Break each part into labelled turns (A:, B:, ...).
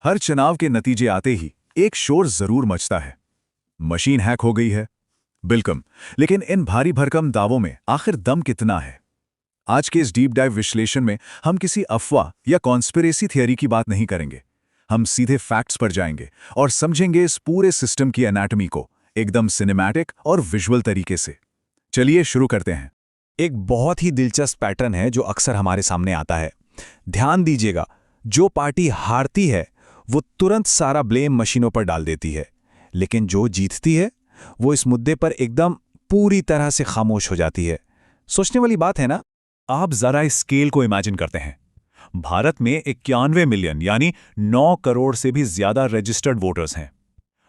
A: हर चुनाव के नतीजे आते ही एक शोर जरूर मचता है। मशीन हैक हो गई है। बिल्कुल। लेकिन इन भारी भरकम दावों में आखिर दम कितना है? आज के इस डीप डाइव विश्लेषण में हम किसी अफवाह या कॉन्स्पिरेसी थियरी की बात नहीं करेंगे। हम सीधे फैक्ट्स पर जाएंगे और समझेंगे इस पूरे सिस्टम की एनाटॉमी को एकदम सिनेमैटिक और विजुअल तरीके से। चलिए शुरू करते हैं।
B: एक बहुत ही दिलचस्प पैटर्न है जो अक्सर हमारे सामने आता है। ध्यान दीजिएगा, जो पार्टी हारती है वो तुरंत सारा ब्लेम मशीनों पर डाल देती है, लेकिन जो जीतती है वो इस मुद्दे पर एकदम पूरी तरह से खामोश हो जाती है। सोचने वाली बात है ना?
A: आप जरा इस स्केल को इमेजिन करते हैं। भारत में 91 मिलियन यानी 9 करोड़ से भी ज्यादा रजिस्टर्ड वोटर्स हैं।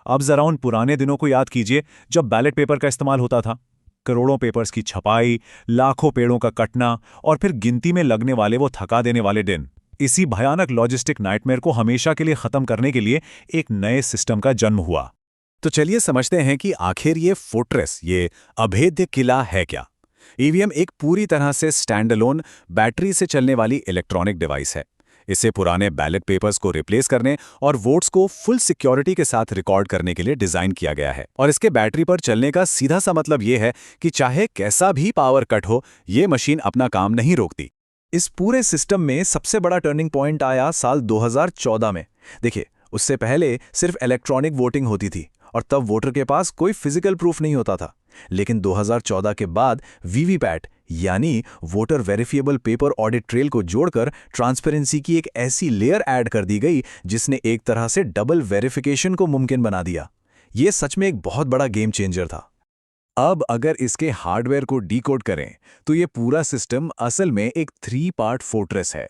A: अब जरा उन पुराने दिनों को याद कीजिए जब बैलेट पेपर का इस्तेमाल होता था। करोड़ों पेपर्स की छपाई, लाखों पेड़ों का कटना और फिर गिनती में लगने वाले वो थका देने वाले दिन। इसी भयानक लॉजिस्टिक नाइटमेयर को हमेशा के लिए खत्म करने के लिए एक नए सिस्टम का जन्म हुआ।
B: तो चलिए समझते हैं कि आखिर ये फोर्ट्रेस, ये अभेद्य किला है क्या। ईवीएम एक पूरी तरह से स्टैंडअलोन बैटरी से चलने वाली इलेक्ट्रॉनिक डिवाइस है। इसे पुराने बैलेट पेपर्स को रिप्लेस करने और वोट्स को फुल सिक्योरिटी के साथ रिकॉर्ड करने के लिए डिजाइन किया गया है। और इसके बैटरी पर चलने का सीधा सा मतलब ये है कि चाहे कैसा भी पावर कट हो, ये मशीन अपना काम नहीं रोकती। इस पूरे सिस्टम में सबसे बड़ा टर्निंग पॉइंट आया साल 2014 में। देखिए, उससे पहले सिर्फ इलेक्ट्रॉनिक वोटिंग होती थी और तब वोटर के पास कोई फिजिकल प्रूफ नहीं होता था। लेकिन 2014 के बाद वीवीपैट यानी voter verifiable paper audit trail को जोड़कर ट्रांसपेरेंसी की एक ऐसी लेयर ऐड कर दी गई जिसने एक तरह से डबल वेरिफिकेशन को मुमकिन बना दिया। ये सच में एक बहुत बड़ा गेम चेंजर था। अब अगर इसके हार्डवेयर को डीकोड करें तो ये पूरा सिस्टम असल में एक 3 पार्ट फोर्ट्रेस है।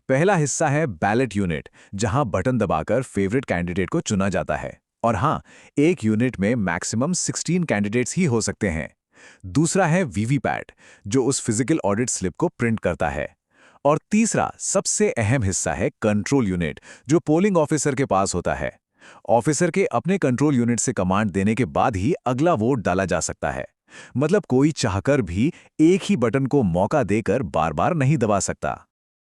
B: पहला हिस्सा है बैलेट यूनिट, जहां बटन दबाकर फेवरेट कैंडिडेट को चुना जाता है। और हां, एक यूनिट में मैक्सिमम 16 कैंडिडेट्स ही हो सकते हैं। दूसरा है वीवीपैट, जो उस फिजिकल ऑडिट स्लिप को प्रिंट करता है। और तीसरा सबसे अहम हिस्सा है कंट्रोल यूनिट, जो पोलिंग ऑफिसर के पास होता है। ऑफिसर के अपने कंट्रोल यूनिट से कमांड देने के बाद ही अगला वोट डाला जा सकता है। मतलब कोई चाहकर भी एक ही बटन को मौका देकर बार बार नहीं दबा सकता।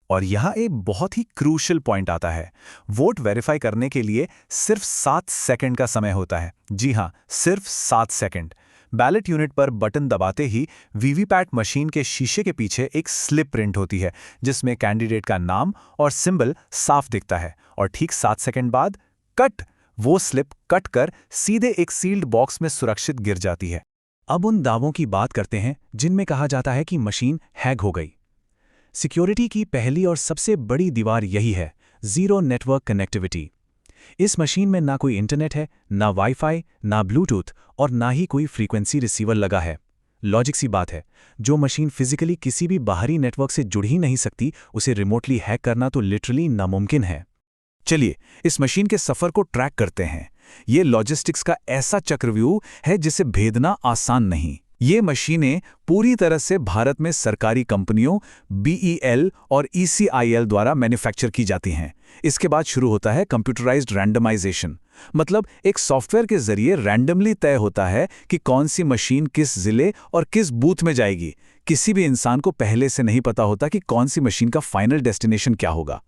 B: और यहाँ एक बहुत ही क्रूशियल पॉइंट आता है। वोट वेरीफाई करने के लिए सिर्फ 7 सेकंड का समय होता है। जी हाँ, सिर्फ 7 सेकंड। बैलेट यूनिट पर बटन दबाते ही वीवीपैट मशीन के शीशे के पीछे एक स्लिप प्रिंट होती है, जिसमें कैंडिडेट का नाम और सिंबल साफ दिखता है। और ठीक 7 सेकंड बाद कट, वो स्लिप कट कर सीधे एक सील्ड बॉक्स में सुरक्षित गिर जाती है। अब उन दावों की बात करते हैं जिनमें कहा जाता है कि मशीन हैक हो गई। सिक्योरिटी की पहली और सबसे बड़ी दीवार यही है, जीरो नेटवर्क कनेक्टिविटी। इस मशीन में ना कोई इंटरनेट है, ना वाईफाई, ना ब्लूटूथ और ना ही कोई फ्रीक्वेंसी रिसीवर लगा है। लॉजिक सी बात है, जो मशीन फिजिकली किसी भी बाहरी नेटवर्क से जुड़ ही नहीं सकती, उसे रिमोटली हैक करना तो लिटरली नामुमकिन है। चलिए इस मशीन के सफर को ट्रैक करते हैं। ये लॉजिस्टिक्स का ऐसा चक्रव्यूह है जिसे भेदना आसान नहीं। ये मशीनें पूरी तरह से भारत में सरकारी कंपनियों BEL और ECIL द्वारा मैन्युफैक्चर की जाती हैं। इसके बाद शुरू होता है कंप्यूटराइज्ड रैंडमाइजेशन। मतलब एक सॉफ्टवेयर के जरिए रैंडमली तय होता है कि कौन सी मशीन किस जिले और किस बूथ में जाएगी। किसी भी इंसान को पहले से नहीं पता होता कि कौन सी मशीन का फाइनल डेस्टिनेशन क्या होगा।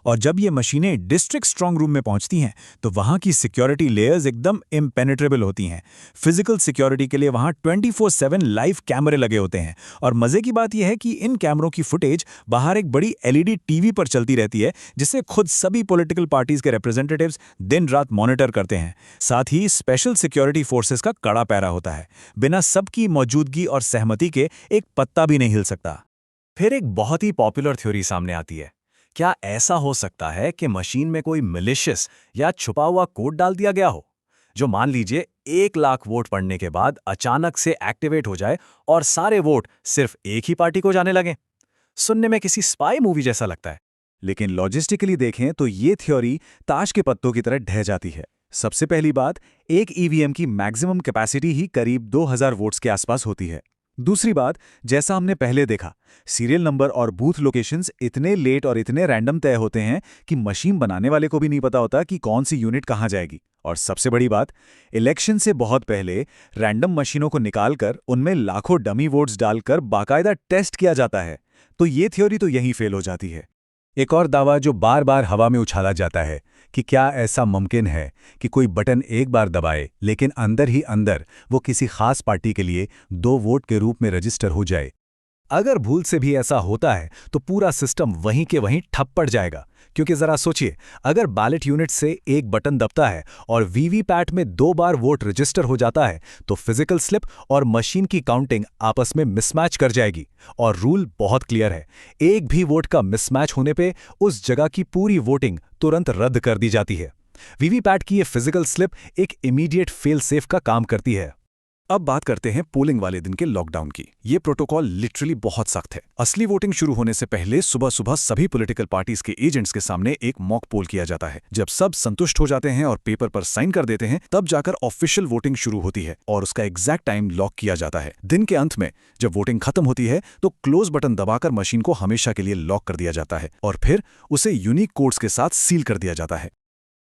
B: और जब ये मशीनें डिस्ट्रिक्ट स्ट्रांग रूम में पहुंचती हैं तो वहां की सिक्योरिटी लेयर्स एकदम इम्पेनेट्रेबल होती हैं। फिजिकल सिक्योरिटी के लिए वहां 24/7 लाइव कैमरे लगे होते हैं। और मजे की बात यह है कि इन कैमरों की फुटेज बाहर एक बड़ी LED टीवी पर चलती रहती है, जिसे खुद सभी पॉलिटिकल पार्टीज के रिप्रेजेंटेटिव्स दिन रात मॉनिटर करते हैं। साथ ही स्पेशल सिक्योरिटी फोर्सेस का कड़ा पहरा होता है। बिना सबकी मौजूदगी और सहमति के एक पत्ता भी नहीं हिल सकता। फिर एक बहुत ही पॉपुलर थ्योरी सामने आती है। क्या ऐसा हो सकता है कि मशीन में कोई मैलिशियस या छुपा हुआ कोड डाल दिया गया हो, जो मान लीजिए 1 लाख वोट पड़ने के बाद अचानक से एक्टिवेट हो जाए और सारे वोट सिर्फ एक ही पार्टी को जाने लगें? सुनने में किसी स्पाई मूवी जैसा लगता है। लेकिन लॉजिस्टिकली देखें तो ये थ्योरी ताश के पत्तों की तरह ढह जाती है। सबसे पहली बात, एक ईवीएम की मैक्सिमम कैपेसिटी ही करीब 2000 वोट्स के आसपास होती है। दूसरी बात, जैसा हमने पहले देखा, सीरियल नंबर और बूथ लोकेशंस इतने लेट और इतने रैंडम तय होते हैं कि मशीन बनाने वाले को भी नहीं पता होता कि कौन सी यूनिट कहां जाएगी। और सबसे बड़ी बात, इलेक्शन से बहुत पहले रैंडम मशीनों को निकालकर उनमें लाखों डमी वोट्स डालकर बाकायदा टेस्ट किया जाता है। तो ये थ्योरी तो यहीं फेल हो जाती है। एक और दावा जो बार बार हवा में उछाला जाता है कि क्या ऐसा मुमकिन है कि कोई बटन एक बार दबाए लेकिन अंदर ही अंदर वो किसी खास पार्टी के लिए 2 वोट के रूप में रजिस्टर हो जाए। अगर भूल से भी ऐसा होता है तो पूरा सिस्टम वहीं के वहीं ठप पड़ जाएगा, क्योंकि जरा सोचिए, अगर बैलेट यूनिट से एक बटन दबता है और वीवीपैट में 2 बार वोट रजिस्टर हो जाता है तो फिजिकल स्लिप और मशीन की काउंटिंग आपस में मिसमैच कर जाएगी। और रूल बहुत क्लियर है, एक भी वोट का मिसमैच होने पे उस जगह की पूरी वोटिंग तुरंत रद्द कर दी जाती है। वीवीपैट की ये फिजिकल स्लिप एक इमीडिएट फेल सेफ का काम करती है। अब बात करते हैं पोलिंग वाले दिन के लॉकडाउन की। ये प्रोटोकॉल लिटरली बहुत सख्त है। असली वोटिंग शुरू होने से पहले सुबह सुबह सभी पॉलिटिकल पार्टीज के एजेंट्स के सामने एक मॉक पोल किया जाता है। जब सब संतुष्ट हो जाते हैं और पेपर पर साइन कर देते हैं, तब जाकर ऑफिशियल वोटिंग शुरू होती है और उसका एग्जैक्ट टाइम लॉक किया जाता है। दिन के अंत में जब वोटिंग खत्म होती है तो क्लोज बटन दबाकर मशीन को हमेशा के लिए लॉक कर दिया जाता है और फिर उसे यूनिक कोड्स के साथ सील कर दिया जाता है।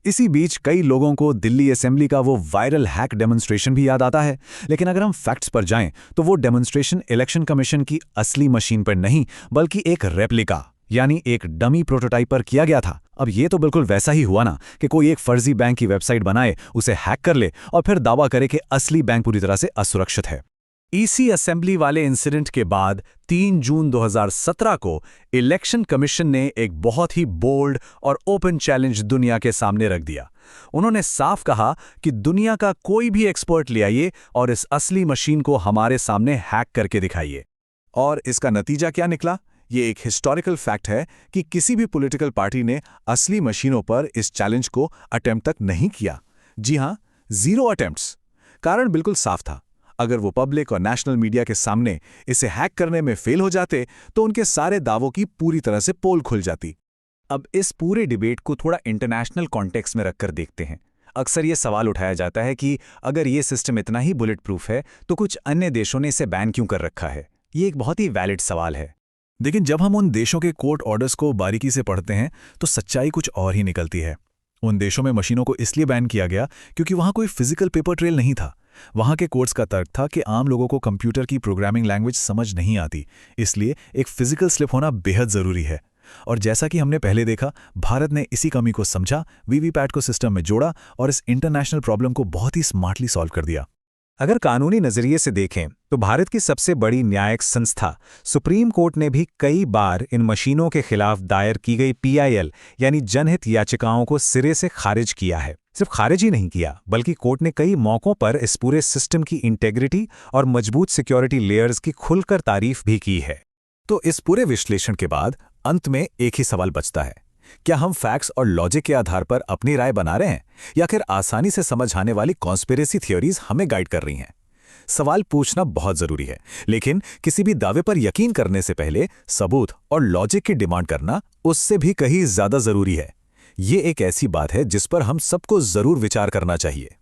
B: इसी बीच कई लोगों को दिल्ली असेंबली का वो वायरल हैक डेमोन्स्ट्रेशन भी याद आता है, लेकिन अगर हम फैक्ट्स पर जाएं तो वो डेमोन्स्ट्रेशन इलेक्शन कमीशन की असली मशीन पर नहीं बल्कि एक रेप्लिका यानी एक डमी प्रोटोटाइप पर किया गया था। अब ये तो बिल्कुल वैसा ही हुआ ना कि कोई एक फर्जी बैंक की वेबसाइट बनाए, उसे हैक कर ले और फिर दावा करे कि असली बैंक पूरी तरह से असुरक्षित है। ईसी असेंबली वाले इंसिडेंट के बाद 3 जून 2017 को इलेक्शन कमीशन ने एक बहुत ही बोल्ड और ओपन चैलेंज दुनिया के सामने रख दिया। उन्होंने साफ कहा कि दुनिया का कोई भी एक्सपर्ट ले आइए और इस असली मशीन को हमारे सामने हैक करके दिखाइए। और इसका नतीजा क्या निकला? ये एक हिस्टोरिकल फैक्ट है कि किसी भी पॉलिटिकल पार्टी ने असली मशीनों पर इस चैलेंज को अटेम्प्ट तक नहीं किया। जी हां, 0 अटेम्प्ट्स। कारण बिल्कुल साफ था, अगर वो पब्लिक और नेशनल मीडिया के सामने इसे हैक करने में फेल हो जाते तो उनके सारे दावों की पूरी तरह से पोल खुल जाती। अब इस पूरे डिबेट को थोड़ा इंटरनेशनल कॉन्टेक्स्ट में रखकर देखते हैं। अक्सर ये सवाल उठाया जाता है कि अगर ये सिस्टम इतना ही बुलेट प्रूफ है तो कुछ अन्य देशों ने इसे बैन क्यों कर रखा है। ये एक बहुत ही वैलिड सवाल है। लेकिन जब हम उन देशों के कोर्ट ऑर्डर्स को बारीकी से पढ़ते हैं तो सच्चाई कुछ और ही निकलती है। उन देशों में मशीनों को इसलिए बैन किया गया क्योंकि वहां कोई फिजिकल पेपर ट्रेल नहीं था। वहां के कोर्ट्स का तर्क था कि आम लोगों को कंप्यूटर की प्रोग्रामिंग लैंग्वेज समझ नहीं आती, इसलिए एक फिजिकल स्लिप होना बेहद जरूरी है। और जैसा कि हमने पहले देखा, भारत ने इसी कमी को समझा, वीवीपैट को सिस्टम में जोड़ा और इस इंटरनेशनल प्रॉब्लम को बहुत ही स्मार्टली सॉल्व कर दिया। अगर कानूनी नजरिए से देखें तो भारत की सबसे बड़ी न्यायिक संस्था सुप्रीम कोर्ट ने भी कई बार इन मशीनों के खिलाफ दायर की गई PIL यानी जनहित याचिकाओं को सिरे से खारिज किया है। सिर्फ खारिज ही नहीं किया, बल्कि कोर्ट ने कई मौकों पर इस पूरे सिस्टम की इंटेग्रिटी और मजबूत सिक्योरिटी लेयर्स की खुलकर तारीफ भी की है। तो इस पूरे विश्लेषण के बाद अंत में एक ही सवाल बचता है, क्या हम फैक्ट्स और लॉजिक के आधार पर अपनी राय बना रहे हैं या फिर आसानी से समझ आने वाली कॉन्स्पिरेसी थियोरीज हमें गाइड कर रही हैं? सवाल पूछना बहुत जरूरी है, लेकिन किसी भी दावे पर यकीन करने से पहले सबूत और लॉजिक की डिमांड करना उससे भी कहीं ज्यादा जरूरी है। ये एक ऐसी बात है जिस पर हम सबको जरूर विचार करना चाहिए।